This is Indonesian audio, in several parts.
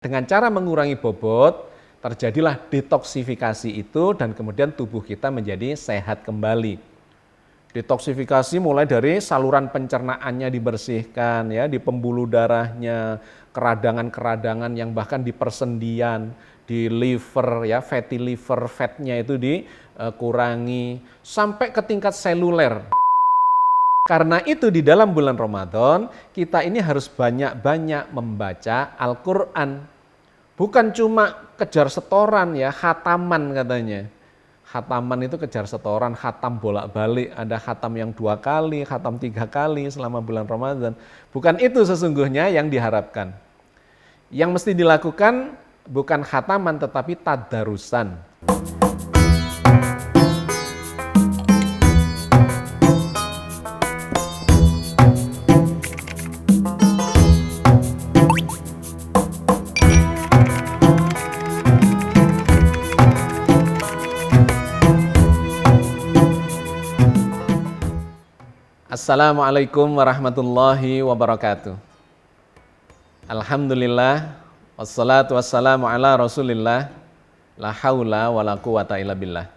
Dengan cara mengurangi bobot, terjadilah detoksifikasi itu dan kemudian tubuh kita menjadi sehat kembali. Detoksifikasi mulai dari saluran pencernaannya dibersihkan, ya, di pembuluh darahnya, keradangan-keradangan yang bahkan di persendian, di liver, ya, fatty liver, fatnya itu dikurangi sampai ke tingkat seluler. Karena itu di dalam bulan Ramadan kita ini harus banyak-banyak membaca Al-Quran. Bukan cuma kejar setoran, ya, khataman katanya. Khataman itu kejar setoran, khatam bolak-balik, ada khatam yang 2 kali, khatam 3 kali selama bulan Ramadan. Bukan itu sesungguhnya yang diharapkan. Yang mesti dilakukan bukan khataman tetapi tadarusan. Assalamualaikum warahmatullahi wabarakatuh. Alhamdulillah, wassalatu wassalamu ala rasulillah, la haula wa la quwata illa billah.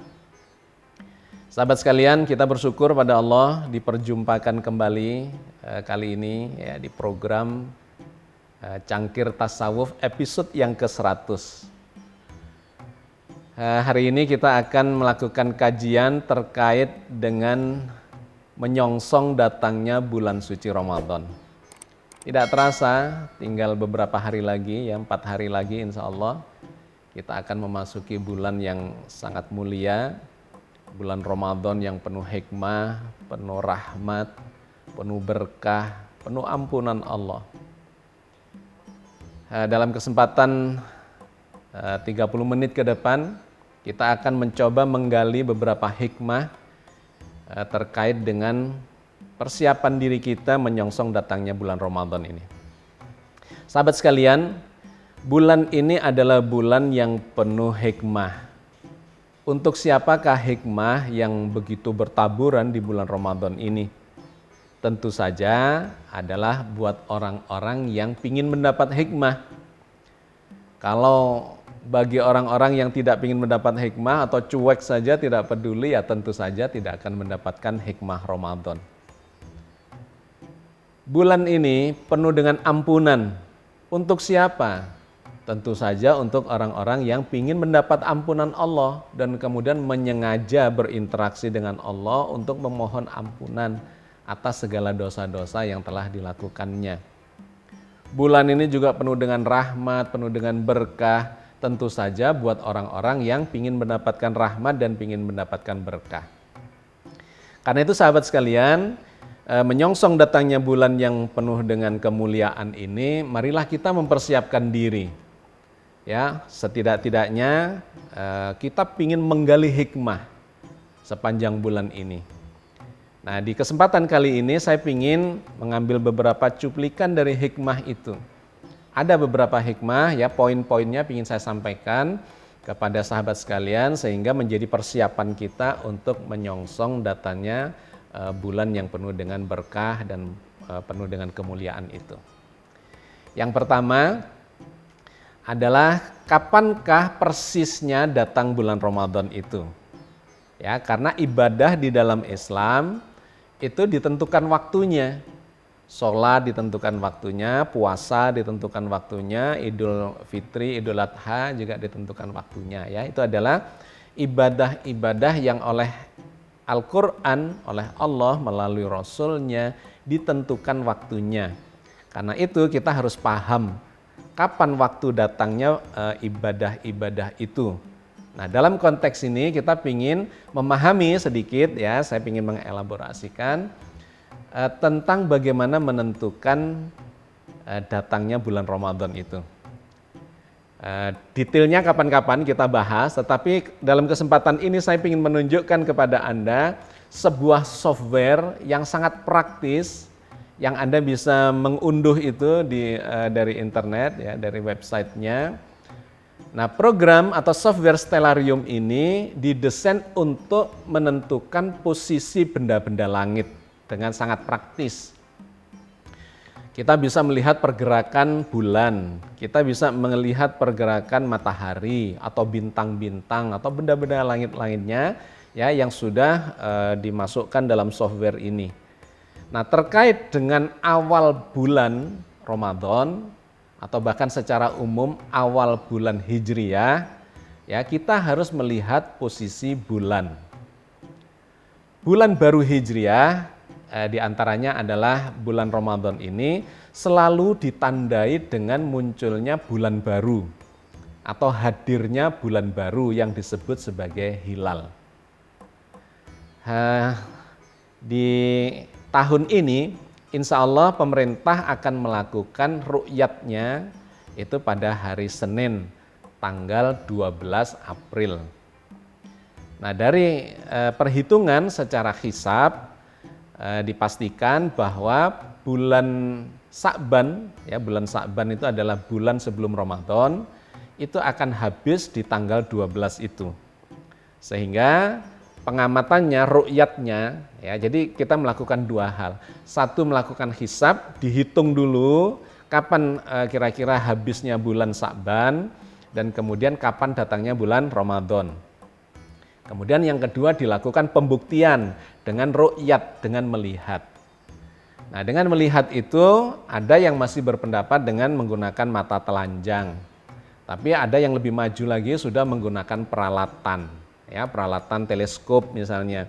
Sahabat sekalian, kita bersyukur pada Allah diperjumpakan kembali kali ini, ya, di program Cangkir Tasawuf episode yang ke-100. Hari ini kita akan melakukan kajian terkait dengan menyongsong datangnya bulan suci Ramadan. Tidak terasa, tinggal beberapa hari lagi, ya, 4 hari lagi insya Allah kita akan memasuki bulan yang sangat mulia, bulan Ramadan yang penuh hikmah, penuh rahmat, penuh berkah, penuh ampunan Allah. Dalam kesempatan 30 menit ke depan, kita akan mencoba menggali beberapa hikmah terkait dengan persiapan diri kita menyongsong datangnya bulan Ramadan ini. Sahabat sekalian, bulan ini adalah bulan yang penuh hikmah. Untuk siapakah hikmah yang begitu bertaburan di bulan Ramadan ini? Tentu saja adalah buat orang-orang yang ingin mendapat hikmah. Kalau bagi orang-orang yang tidak ingin mendapat hikmah atau cuek saja, tidak peduli, ya tentu saja tidak akan mendapatkan hikmah Ramadan. Bulan ini penuh dengan ampunan. Untuk siapa? Tentu saja untuk orang-orang yang ingin mendapat ampunan Allah dan kemudian menyengaja berinteraksi dengan Allah untuk memohon ampunan atas segala dosa-dosa yang telah dilakukannya. Bulan ini juga penuh dengan rahmat, penuh dengan berkah. Tentu saja buat orang-orang yang ingin mendapatkan rahmat dan ingin mendapatkan berkah. Karena itu sahabat sekalian, menyongsong datangnya bulan yang penuh dengan kemuliaan ini, marilah kita mempersiapkan diri. Ya, setidak-tidaknya kita ingin menggali hikmah sepanjang bulan ini. Nah, di kesempatan kali ini saya ingin mengambil beberapa cuplikan dari hikmah itu. Ada beberapa hikmah, ya, poin-poinnya ingin saya sampaikan kepada sahabat sekalian sehingga menjadi persiapan kita untuk menyongsong datangnya bulan yang penuh dengan berkah dan penuh dengan kemuliaan itu. Yang pertama adalah kapankah persisnya datang bulan Ramadan itu? Ya, karena ibadah di dalam Islam itu ditentukan waktunya. Sholat ditentukan waktunya, puasa ditentukan waktunya, Idul Fitri, Idul Adha juga ditentukan waktunya. Ya, itu adalah ibadah-ibadah yang oleh Al-Quran, oleh Allah melalui Rasul-Nya ditentukan waktunya. Karena itu kita harus paham kapan waktu datangnya ibadah-ibadah itu. Nah, dalam konteks ini kita ingin memahami sedikit, ya, saya ingin mengelaborasikan tentang bagaimana menentukan datangnya bulan Ramadan itu. Detailnya kapan-kapan kita bahas, tetapi dalam kesempatan ini saya ingin menunjukkan kepada Anda sebuah software yang sangat praktis, yang Anda bisa mengunduh itu dari internet, ya, dari websitenya. Nah, program atau software Stellarium ini didesain untuk menentukan posisi benda-benda langit dengan sangat praktis. Kita bisa melihat pergerakan bulan, kita bisa melihat pergerakan matahari atau bintang-bintang atau benda-benda langit lainnya ya yang sudah dimasukkan dalam software ini. Nah, terkait dengan awal bulan Ramadan atau bahkan secara umum awal bulan Hijriyah, ya kita harus melihat posisi bulan. Bulan baru Hijriyah diantaranya adalah bulan Ramadan ini selalu ditandai dengan munculnya bulan baru atau hadirnya bulan baru yang disebut sebagai hilal. Di tahun ini insya Allah pemerintah akan melakukan ru'yatnya itu pada hari Senin tanggal 12 April. Nah, dari perhitungan secara hisab dipastikan bahwa bulan Sa'ban, ya bulan Sa'ban itu adalah bulan sebelum Ramadan, itu akan habis di tanggal 12 itu. Sehingga pengamatannya, ru'yatnya, ya jadi kita melakukan dua hal. Satu, melakukan hisab, dihitung dulu kapan kira-kira habisnya bulan Sa'ban dan kemudian kapan datangnya bulan Ramadan. Kemudian yang kedua dilakukan pembuktian dengan ru'yat, dengan melihat. Nah, dengan melihat itu ada yang masih berpendapat dengan menggunakan mata telanjang. Tapi ada yang lebih maju lagi sudah menggunakan peralatan, ya peralatan teleskop misalnya.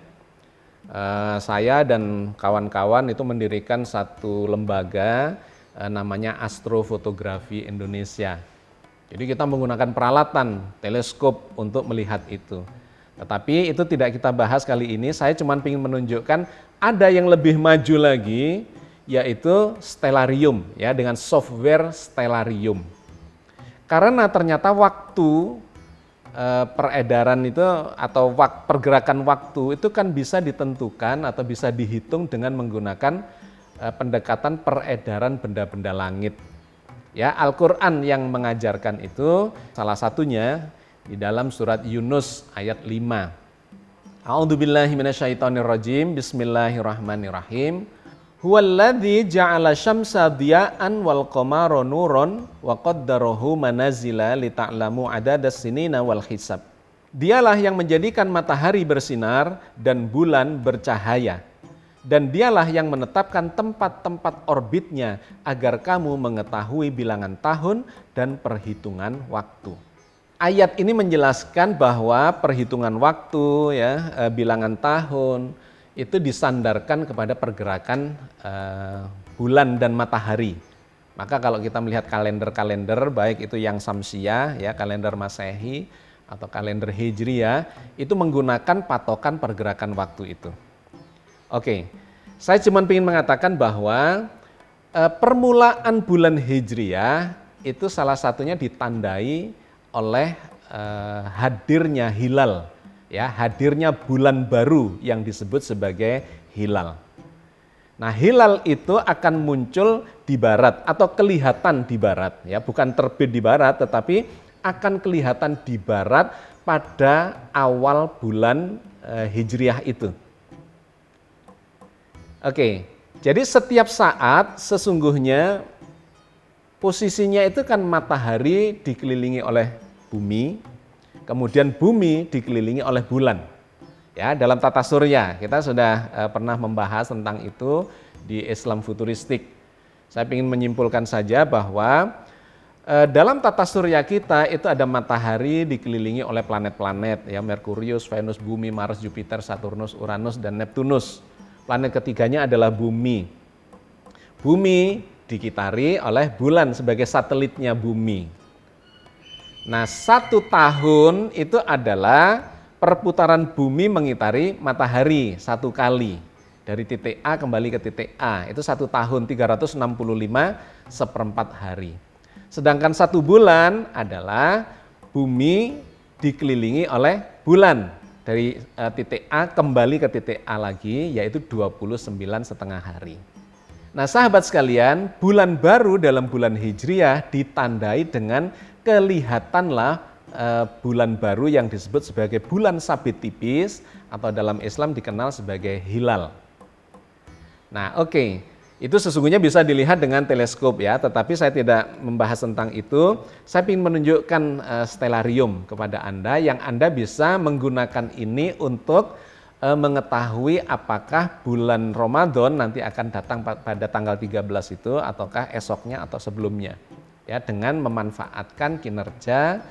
Saya dan kawan-kawan itu mendirikan satu lembaga namanya Astrofotografi Indonesia. Jadi kita menggunakan peralatan teleskop untuk melihat itu. Tetapi itu tidak kita bahas kali ini, saya cuma ingin menunjukkan ada yang lebih maju lagi, yaitu Stellarium, ya dengan software Stellarium. Karena ternyata waktu peredaran itu atau pergerakan waktu itu kan bisa ditentukan atau bisa dihitung dengan menggunakan pendekatan peredaran benda-benda langit. Ya, Al-Qur'an yang mengajarkan itu salah satunya di dalam surat Yunus ayat 5. A'udzubillahi minasyaitonirrajim. Bismillahirrahmanirrahim. Huwallazi ja'ala syamsa diya'an wal qamara nuron wa qaddarahu manazila lita'lamu adadas sinina wal hisab. Dialah yang menjadikan matahari bersinar dan bulan bercahaya. Dan dialah yang menetapkan tempat-tempat orbitnya agar kamu mengetahui bilangan tahun dan perhitungan waktu. Ayat ini menjelaskan bahwa perhitungan waktu, ya, bilangan tahun itu disandarkan kepada pergerakan bulan dan matahari. Maka kalau kita melihat kalender-kalender baik itu yang Syamsiyah, ya kalender Masehi atau kalender Hijriyah, itu menggunakan patokan pergerakan waktu itu. Oke, saya cuma ingin mengatakan bahwa permulaan bulan Hijriyah itu salah satunya ditandai oleh hadirnya hilal, ya hadirnya bulan baru yang disebut sebagai hilal. Nah, hilal itu akan muncul di barat atau kelihatan di barat, ya bukan terbit di barat, tetapi akan kelihatan di barat pada awal bulan Hijriyah itu. Oke, jadi setiap saat sesungguhnya posisinya itu kan matahari dikelilingi oleh bumi, kemudian bumi dikelilingi oleh bulan. Ya, dalam tata surya kita sudah pernah membahas tentang itu di Islam futuristik. Saya ingin menyimpulkan saja bahwa dalam tata surya kita itu ada matahari dikelilingi oleh planet-planet, ya Merkurius, Venus, Bumi, Mars, Jupiter, Saturnus, Uranus dan Neptunus. Planet ketiganya adalah bumi. Bumi dikitari oleh bulan sebagai satelitnya bumi. Nah, 1 tahun itu adalah perputaran bumi mengitari matahari 1 kali. Dari titik A kembali ke titik A, itu 1 tahun 365 hari. Sedangkan 1 bulan adalah bumi dikelilingi oleh bulan. Dari titik A kembali ke titik A lagi, yaitu 29,5 hari. Nah, sahabat sekalian, bulan baru dalam bulan Hijriyah ditandai dengan kelihatanlah bulan baru yang disebut sebagai bulan sabit tipis atau dalam Islam dikenal sebagai hilal. Nah, oke. Itu sesungguhnya bisa dilihat dengan teleskop ya, tetapi saya tidak membahas tentang itu. Saya ingin menunjukkan stellarium kepada Anda yang Anda bisa menggunakan ini untuk mengetahui apakah bulan Ramadan nanti akan datang pada tanggal 13 itu ataukah esoknya atau sebelumnya. Ya, dengan memanfaatkan kinerja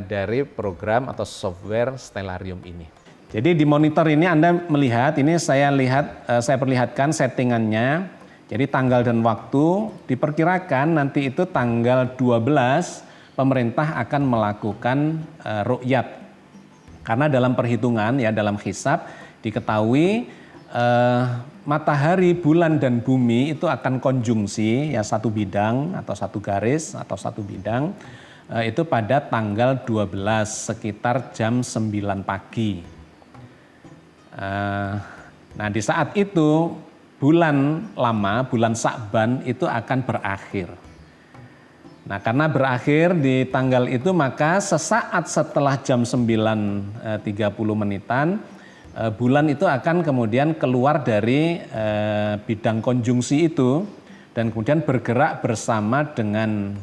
dari program atau software stellarium ini. Jadi di monitor ini Anda melihat, ini saya perlihatkan settingannya. Jadi tanggal dan waktu diperkirakan nanti itu tanggal 12 pemerintah akan melakukan ru'yat. Karena dalam perhitungan ya, dalam hisab diketahui matahari, bulan dan bumi itu akan konjungsi ya, satu bidang atau satu garis atau satu bidang itu pada tanggal 12 sekitar jam 9 pagi. Nah di saat itu bulan lama, bulan Sa'ban itu akan berakhir. Nah karena berakhir di tanggal itu maka sesaat setelah jam 9.30 menitan bulan itu akan kemudian keluar dari bidang konjungsi itu dan kemudian bergerak bersama dengan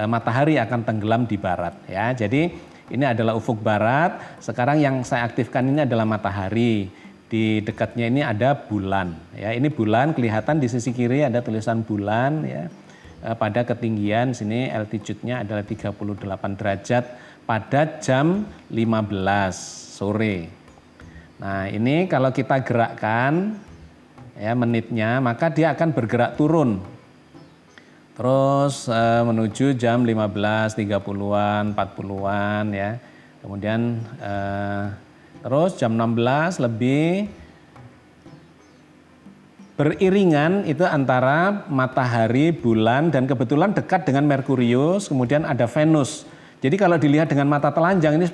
matahari akan tenggelam di barat ya. Jadi ini adalah ufuk barat, sekarang yang saya aktifkan ini adalah matahari, di dekatnya ini ada bulan. Ya, ini bulan kelihatan di sisi kiri ada tulisan bulan ya. Pada ketinggian sini altitude-nya adalah 38 derajat pada jam 15 sore. Nah ini kalau kita gerakkan ya menitnya maka dia akan bergerak turun. Terus menuju jam 15.30-an, 40-an ya. Kemudian terus jam 16 lebih beriringan itu antara matahari, bulan dan kebetulan dekat dengan Merkurius, kemudian ada Venus. Jadi kalau dilihat dengan mata telanjang ini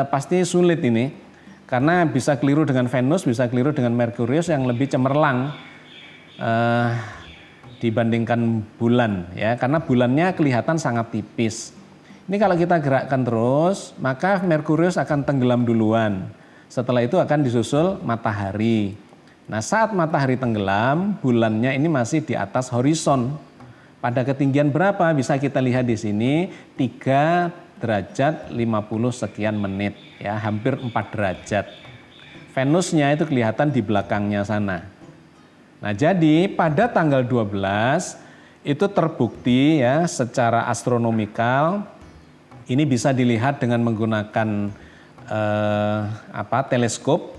pasti sulit ini. Karena bisa keliru dengan Venus, bisa keliru dengan Merkurius yang lebih cemerlang. Dibandingkan bulan ya, karena bulannya kelihatan sangat tipis. Ini kalau kita gerakkan terus, maka Merkurius akan tenggelam duluan. Setelah itu akan disusul matahari. Nah, saat matahari tenggelam, bulannya ini masih di atas horizon. Pada ketinggian berapa? Bisa kita lihat di sini 3 derajat 50 sekian menit ya, hampir 4 derajat. Venusnya itu kelihatan di belakangnya sana. Nah jadi pada tanggal 12 itu terbukti ya secara astronomikal ini bisa dilihat dengan menggunakan teleskop,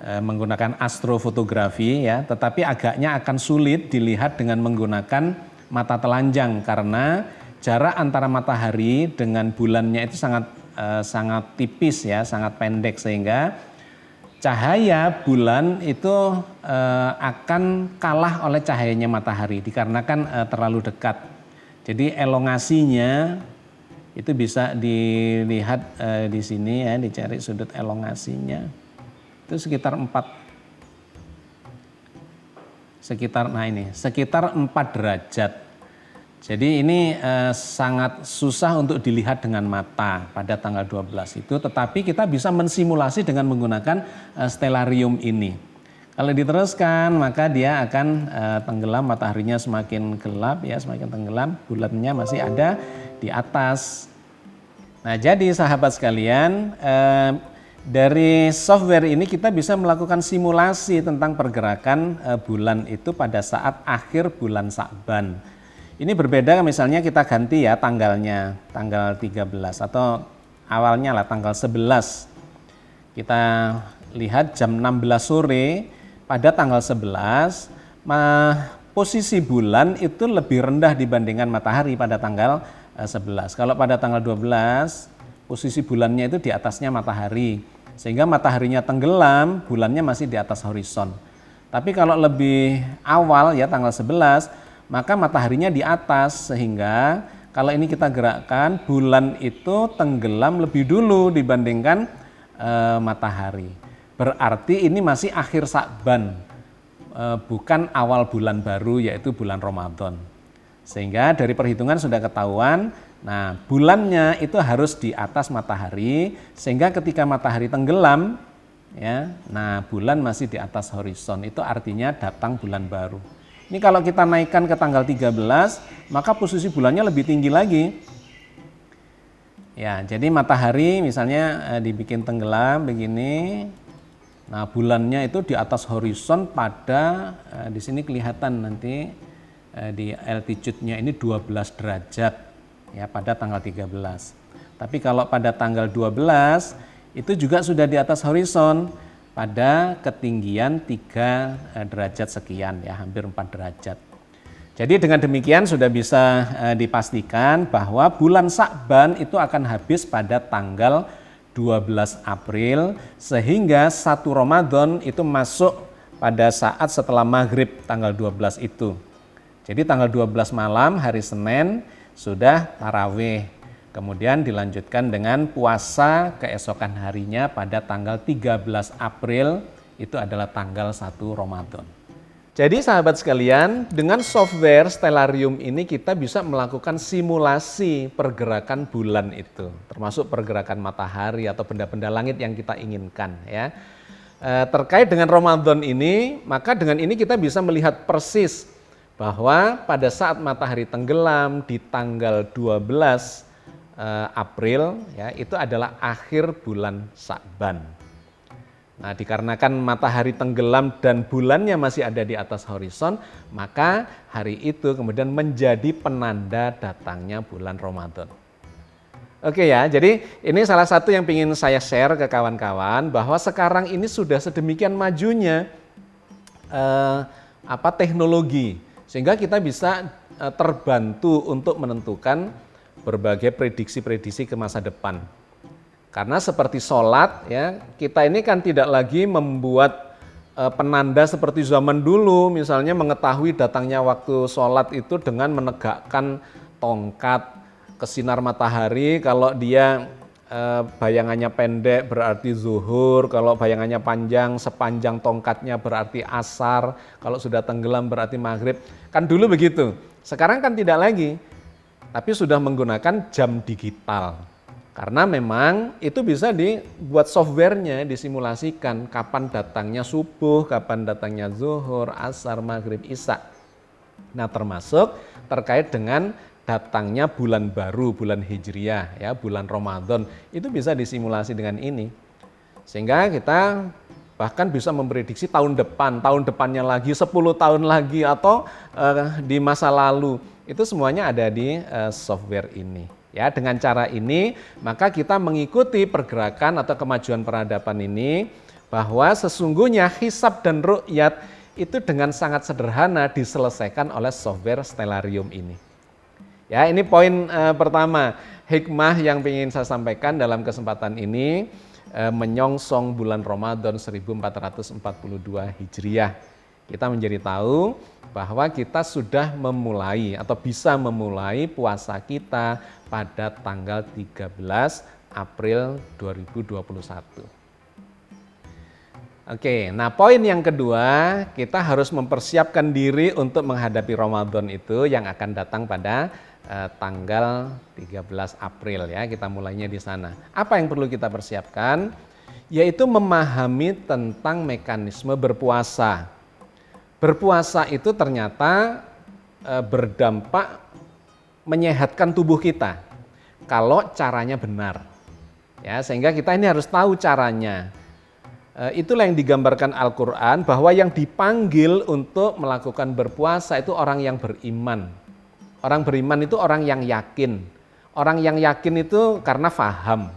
menggunakan astrofotografi ya, tetapi agaknya akan sulit dilihat dengan menggunakan mata telanjang karena jarak antara matahari dengan bulannya itu sangat tipis ya, sangat pendek sehingga cahaya bulan itu akan kalah oleh cahayanya matahari dikarenakan terlalu dekat. Jadi elongasinya itu bisa dilihat di sini ya, dicari sudut elongasinya. Itu sekitar 4 derajat. Jadi ini sangat susah untuk dilihat dengan mata pada tanggal 12 itu, tetapi kita bisa mensimulasi dengan menggunakan stellarium ini. Kalau diteruskan maka dia akan tenggelam, mataharinya semakin gelap ya, semakin tenggelam, bulannya masih ada di atas. Nah jadi sahabat sekalian, dari software ini kita bisa melakukan simulasi tentang pergerakan bulan itu pada saat akhir bulan Sa'ban. Ini berbeda misalnya kita ganti ya tanggalnya, tanggal 13 atau awalnya lah tanggal 11. Kita lihat jam 16 sore pada tanggal 11, posisi bulan itu lebih rendah dibandingkan matahari pada tanggal 11. Kalau pada tanggal 12, posisi bulannya itu di atasnya matahari. Sehingga mataharinya tenggelam, bulannya masih di atas horizon. Tapi kalau lebih awal ya tanggal 11, maka mataharinya di atas sehingga kalau ini kita gerakkan bulan itu tenggelam lebih dulu dibandingkan matahari. Berarti ini masih akhir Sa'ban, bukan awal bulan baru yaitu bulan Ramadan. Sehingga dari perhitungan sudah ketahuan, nah bulannya itu harus di atas matahari sehingga ketika matahari tenggelam ya, nah bulan masih di atas horizon, itu artinya datang bulan baru. Ini kalau kita naikkan ke tanggal 13, maka posisi bulannya lebih tinggi lagi. Ya, jadi matahari misalnya dibikin tenggelam begini. Nah, bulannya itu di atas horizon pada di sini kelihatan nanti di altitude-nya ini 12 derajat ya pada tanggal 13. Tapi kalau pada tanggal 12 itu juga sudah di atas horizon pada ketinggian 3 derajat sekian ya, hampir 4 derajat. Jadi dengan demikian sudah bisa dipastikan bahwa bulan Sya'ban itu akan habis pada tanggal 12 April sehingga 1 Ramadan itu masuk pada saat setelah maghrib tanggal 12 itu. Jadi tanggal 12 malam hari Senin sudah tarawih. Kemudian dilanjutkan dengan puasa keesokan harinya pada tanggal 13 April itu adalah tanggal 1 Ramadan. Jadi sahabat sekalian, dengan software Stellarium ini kita bisa melakukan simulasi pergerakan bulan itu, termasuk pergerakan matahari atau benda-benda langit yang kita inginkan ya. Terkait dengan Ramadan ini, maka dengan ini kita bisa melihat persis bahwa pada saat matahari tenggelam di tanggal 12 April ya, itu adalah akhir bulan Sya'ban. Nah, dikarenakan matahari tenggelam dan bulannya masih ada di atas horizon, maka hari itu kemudian menjadi penanda datangnya bulan Ramadan. Oke ya, jadi ini salah satu yang ingin saya share ke kawan-kawan bahwa sekarang ini sudah sedemikian majunya teknologi sehingga kita bisa terbantu untuk menentukan berbagai prediksi-prediksi ke masa depan. Karena seperti sholat, ya, kita ini kan tidak lagi membuat penanda seperti zaman dulu, misalnya mengetahui datangnya waktu sholat itu dengan menegakkan tongkat ke sinar matahari. Kalau dia bayangannya pendek berarti zuhur, kalau bayangannya panjang sepanjang tongkatnya berarti asar, kalau sudah tenggelam berarti maghrib. Kan dulu begitu, sekarang kan tidak lagi, tapi sudah menggunakan jam digital. Karena memang itu bisa dibuat softwarenya, disimulasikan kapan datangnya subuh, kapan datangnya zuhur, asar, maghrib, isya. Nah, termasuk terkait dengan datangnya bulan baru, bulan Hijriah, ya, bulan Ramadan, itu bisa disimulasi dengan ini. Sehingga kita bahkan bisa memprediksi tahun depannya lagi, 10 tahun lagi, atau di masa lalu. Itu semuanya ada di software ini. Ya, dengan cara ini maka kita mengikuti pergerakan atau kemajuan peradaban ini bahwa sesungguhnya hisab dan ru'yat itu dengan sangat sederhana diselesaikan oleh software Stellarium ini. Ya, ini poin pertama, hikmah yang ingin saya sampaikan dalam kesempatan ini menyongsong bulan Ramadan 1442 Hijriah. Kita menjadi tahu bahwa kita sudah memulai atau bisa memulai puasa kita pada tanggal 13 April 2021. Oke, nah poin yang kedua, kita harus mempersiapkan diri untuk menghadapi Ramadan itu yang akan datang pada tanggal 13 April ya, kita mulainya di sana. Apa yang perlu kita persiapkan? Yaitu memahami tentang mekanisme berpuasa. Berpuasa itu ternyata berdampak menyehatkan tubuh kita kalau caranya benar. Ya, sehingga kita ini harus tahu caranya. Itulah yang digambarkan Al-Qur'an bahwa yang dipanggil untuk melakukan berpuasa itu orang yang beriman. Orang beriman itu orang yang yakin. Orang yang yakin itu karena faham.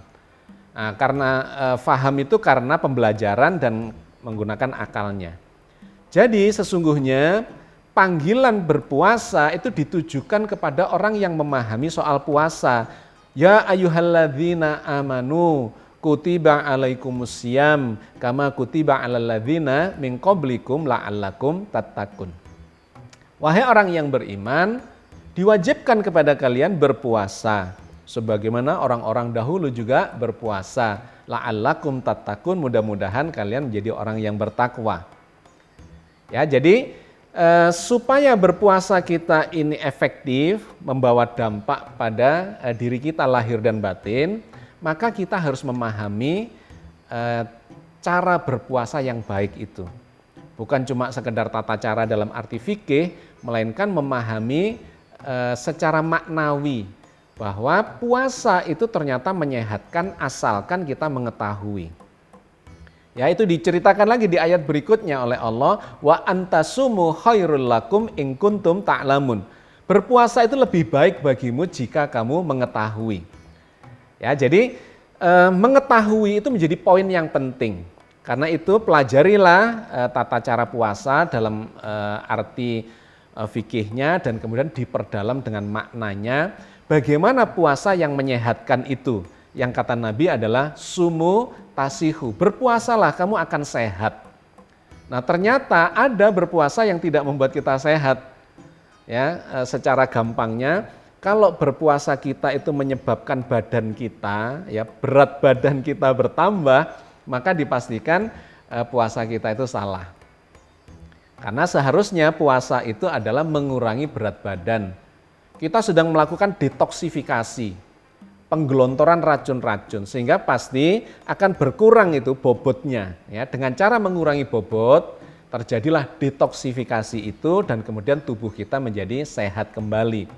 Nah, karena faham itu karena pembelajaran dan menggunakan akalnya. Jadi sesungguhnya panggilan berpuasa itu ditujukan kepada orang yang memahami soal puasa. Ya ayyuhalladzina amanu kutiba alaikumusiyam kama kutiba alal ladzina min qablikum la'allakum tattaqun. Wahai orang yang beriman, diwajibkan kepada kalian berpuasa sebagaimana orang-orang dahulu juga berpuasa. La'allakum tattaqun, mudah-mudahan kalian menjadi orang yang bertakwa. Ya, jadi supaya berpuasa kita ini efektif, membawa dampak pada diri kita lahir dan batin, maka kita harus memahami cara berpuasa yang baik itu. Bukan cuma sekedar tata cara dalam arti fikih, melainkan memahami secara maknawi bahwa puasa itu ternyata menyehatkan asalkan kita mengetahui. Ya, itu diceritakan lagi di ayat berikutnya oleh Allah, wa antasumu khairul lakum in kuntum ta'lamun. Berpuasa itu lebih baik bagimu jika kamu mengetahui. Ya, jadi mengetahui itu menjadi poin yang penting. Karena itu pelajarilah tata cara puasa dalam arti fikihnya dan kemudian diperdalam dengan maknanya. Bagaimana puasa yang menyehatkan itu? Yang kata Nabi adalah sumu tasihu, berpuasalah kamu akan sehat. Nah, ternyata ada berpuasa yang tidak membuat kita sehat. Ya, secara gampangnya, kalau berpuasa kita itu menyebabkan badan kita, ya berat badan kita bertambah, maka dipastikan puasa kita itu salah. Karena seharusnya puasa itu adalah mengurangi berat badan. Kita sedang melakukan detoksifikasi, penggelontoran racun-racun, sehingga pasti akan berkurang itu bobotnya. Ya, dengan cara mengurangi bobot, terjadilah detoksifikasi itu dan kemudian tubuh kita menjadi sehat kembali.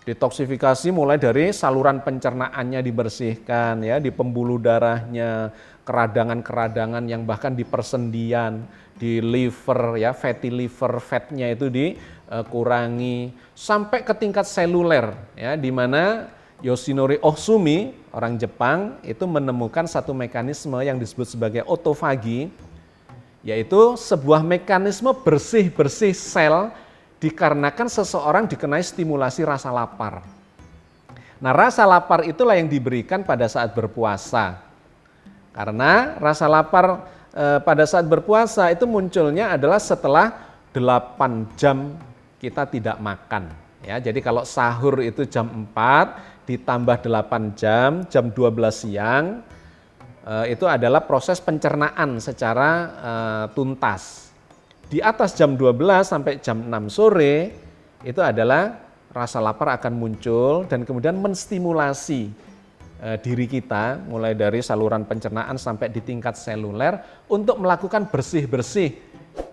Detoksifikasi mulai dari saluran pencernaannya dibersihkan, ya, di pembuluh darahnya, keradangan-keradangan yang bahkan di persendian, di liver, ya, fatty liver, fatnya itu dikurangi sampai ke tingkat seluler, ya, di mana Yoshinori Ohsumi, orang Jepang, itu menemukan satu mekanisme yang disebut sebagai otofagi, yaitu sebuah mekanisme bersih-bersih sel dikarenakan seseorang dikenai stimulasi rasa lapar. Nah, rasa lapar itulah yang diberikan pada saat berpuasa. Karena rasa lapar pada saat berpuasa itu munculnya adalah setelah 8 jam kita tidak makan. Ya, jadi kalau sahur itu jam 4 ditambah 8 jam, jam 12 siang, itu adalah proses pencernaan secara tuntas. Di atas jam 12 sampai jam 6 sore itu adalah rasa lapar akan muncul dan kemudian menstimulasi diri kita mulai dari saluran pencernaan sampai di tingkat seluler untuk melakukan bersih-bersih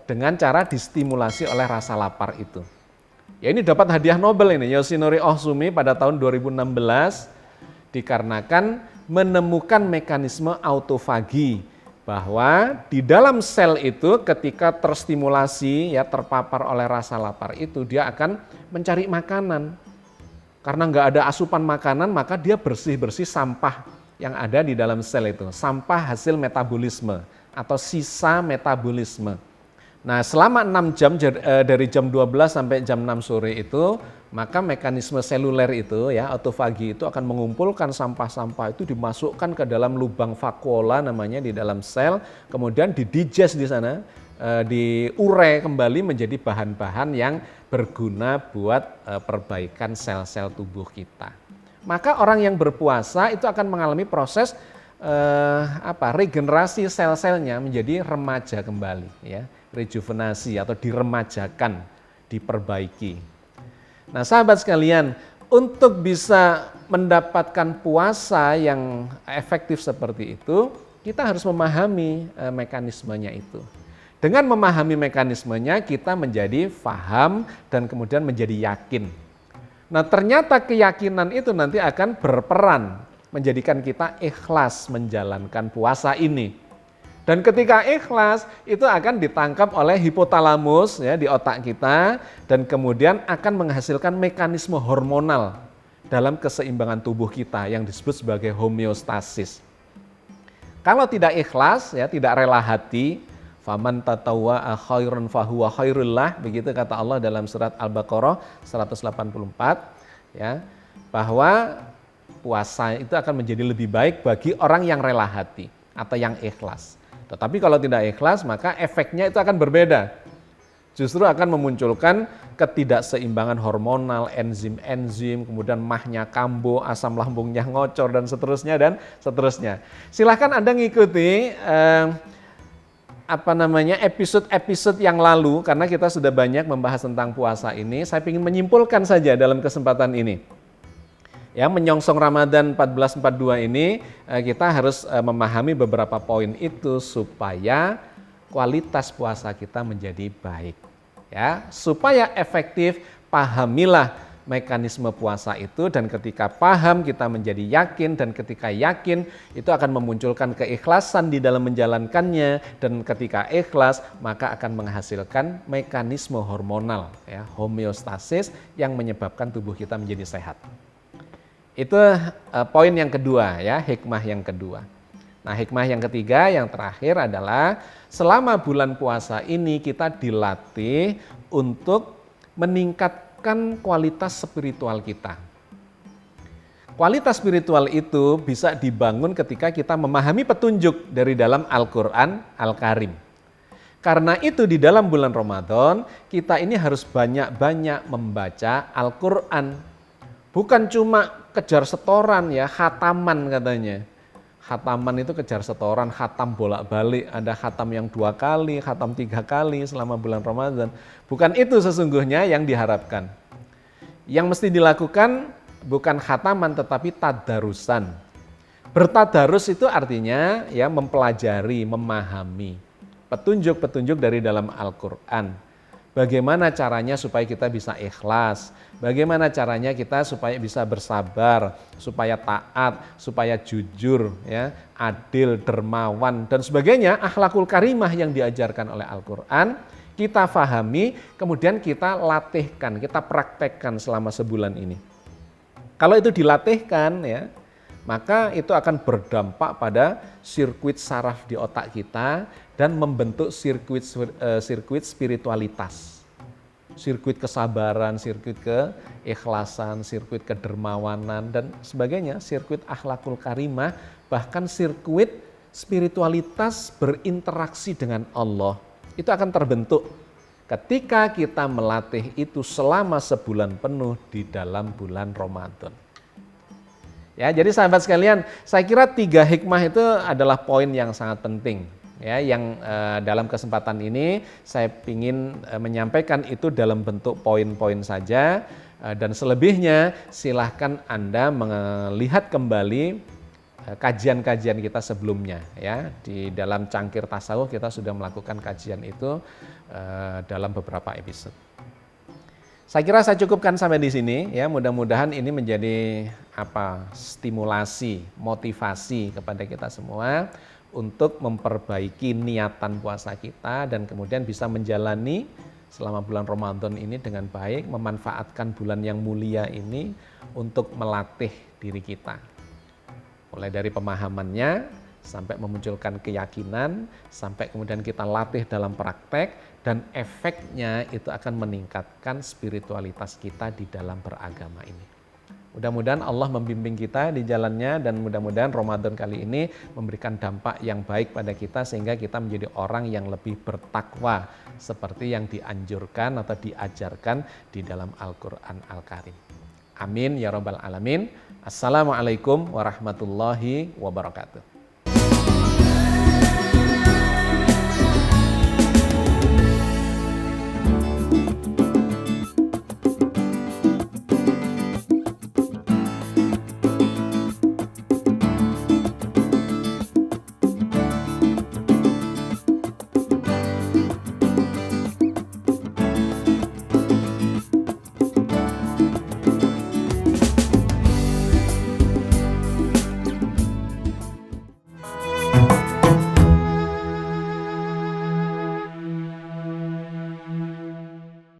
dengan cara distimulasi oleh rasa lapar itu. Ya, ini dapat hadiah Nobel ini, Yoshinori Ohsumi pada tahun 2016 dikarenakan menemukan mekanisme autofagi bahwa di dalam sel itu ketika terstimulasi, ya, terpapar oleh rasa lapar itu dia akan mencari makanan. Karena nggak ada asupan makanan maka dia bersih-bersih sampah yang ada di dalam sel itu, sampah hasil metabolisme atau sisa metabolisme. Nah, selama 6 jam dari jam 12 sampai jam 6 sore itu, maka mekanisme seluler itu, ya, autofagi itu akan mengumpulkan sampah-sampah itu dimasukkan ke dalam lubang vakuola namanya di dalam sel, kemudian didigest di sana, diurai kembali menjadi bahan-bahan yang berguna buat perbaikan sel-sel tubuh kita. Maka orang yang berpuasa itu akan mengalami proses regenerasi sel-selnya menjadi remaja kembali, ya. Rejuvenasi atau diremajakan, diperbaiki. Nah, sahabat sekalian, untuk bisa mendapatkan puasa yang efektif seperti itu, kita harus memahami mekanismenya itu. Dengan memahami mekanismenya, kita menjadi paham dan kemudian menjadi yakin. Nah, ternyata keyakinan itu nanti akan berperan menjadikan kita ikhlas menjalankan puasa ini. Dan ketika ikhlas itu akan ditangkap oleh hipotalamus, ya, di otak kita dan kemudian akan menghasilkan mekanisme hormonal dalam keseimbangan tubuh kita yang disebut sebagai homeostasis. Kalau tidak ikhlas, ya, tidak rela hati, faman tatawwa'a khairan fahuwa khairullah, begitu kata Allah dalam surat Al-Baqarah 184, ya, bahwa puasa itu akan menjadi lebih baik bagi orang yang rela hati atau yang ikhlas. Tetapi kalau tidak ikhlas, maka efeknya itu akan berbeda. Justru akan memunculkan ketidakseimbangan hormonal, enzim-enzim, kemudian mahnya kambuh, asam lambungnya ngocor, dan seterusnya. Silahkan Anda ngikuti episode-episode yang lalu, karena kita sudah banyak membahas tentang puasa ini. Saya ingin menyimpulkan saja dalam kesempatan ini. Ya, menyongsong Ramadan 1442 ini kita harus memahami beberapa poin itu supaya kualitas puasa kita menjadi baik. Ya, supaya efektif, pahamilah mekanisme puasa itu, dan ketika paham kita menjadi yakin, dan ketika yakin itu akan memunculkan keikhlasan di dalam menjalankannya, dan ketika ikhlas maka akan menghasilkan mekanisme hormonal, ya, homeostasis yang menyebabkan tubuh kita menjadi sehat. Itu poin yang kedua, ya, hikmah yang kedua. Nah, hikmah yang ketiga, yang terakhir adalah selama bulan puasa ini kita dilatih untuk meningkatkan kualitas spiritual kita. Kualitas spiritual itu bisa dibangun ketika kita memahami petunjuk dari dalam Al-Quran Al-Karim. Karena itu di dalam bulan Ramadan kita ini harus banyak-banyak membaca Al-Quran. Bukan cuma kejar setoran, ya, khataman katanya. Khataman itu kejar setoran, khatam bolak-balik, ada khatam yang 2 kali, khatam 3 kali selama bulan Ramadan. Bukan itu sesungguhnya yang diharapkan. Yang mesti dilakukan bukan khataman tetapi tadarusan. Bertadarus itu artinya, ya, mempelajari, memahami petunjuk-petunjuk dari dalam Al-Quran. Bagaimana caranya supaya kita bisa ikhlas, bagaimana caranya kita supaya bisa bersabar, supaya taat, supaya jujur, ya, adil, dermawan, dan sebagainya, akhlakul karimah yang diajarkan oleh Al-Quran, kita fahami, kemudian kita latihkan, kita praktekkan selama sebulan ini. Kalau itu dilatihkan, ya, maka itu akan berdampak pada sirkuit saraf di otak kita dan membentuk sirkuit spiritualitas. Sirkuit kesabaran, sirkuit keikhlasan, sirkuit kedermawanan, dan sebagainya, sirkuit akhlakul karimah, bahkan sirkuit spiritualitas berinteraksi dengan Allah. Itu akan terbentuk ketika kita melatih itu selama sebulan penuh di dalam bulan Ramadan. Ya, jadi sahabat sekalian, saya kira 3 hikmah itu adalah poin yang sangat penting. Ya, yang dalam kesempatan ini saya ingin menyampaikan itu dalam bentuk poin-poin saja, dan selebihnya silahkan Anda melihat kembali kajian-kajian kita sebelumnya, ya. Di dalam Cangkir Tasawuf kita sudah melakukan kajian itu dalam beberapa episode. Saya kira saya cukupkan sampai di sini, ya. Mudah-mudahan ini menjadi stimulasi, motivasi kepada kita semua untuk memperbaiki niatan puasa kita dan kemudian bisa menjalani selama bulan Ramadan ini dengan baik, memanfaatkan bulan yang mulia ini untuk melatih diri kita. Mulai dari pemahamannya sampai memunculkan keyakinan, sampai kemudian kita latih dalam praktek, dan efeknya itu akan meningkatkan spiritualitas kita di dalam beragama ini. Mudah-mudahan Allah membimbing kita di jalannya, dan mudah-mudahan Ramadan kali ini memberikan dampak yang baik pada kita sehingga kita menjadi orang yang lebih bertakwa seperti yang dianjurkan atau diajarkan di dalam Al-Quran Al-Karim. Amin ya rabbal alamin. Assalamualaikum warahmatullahi wabarakatuh.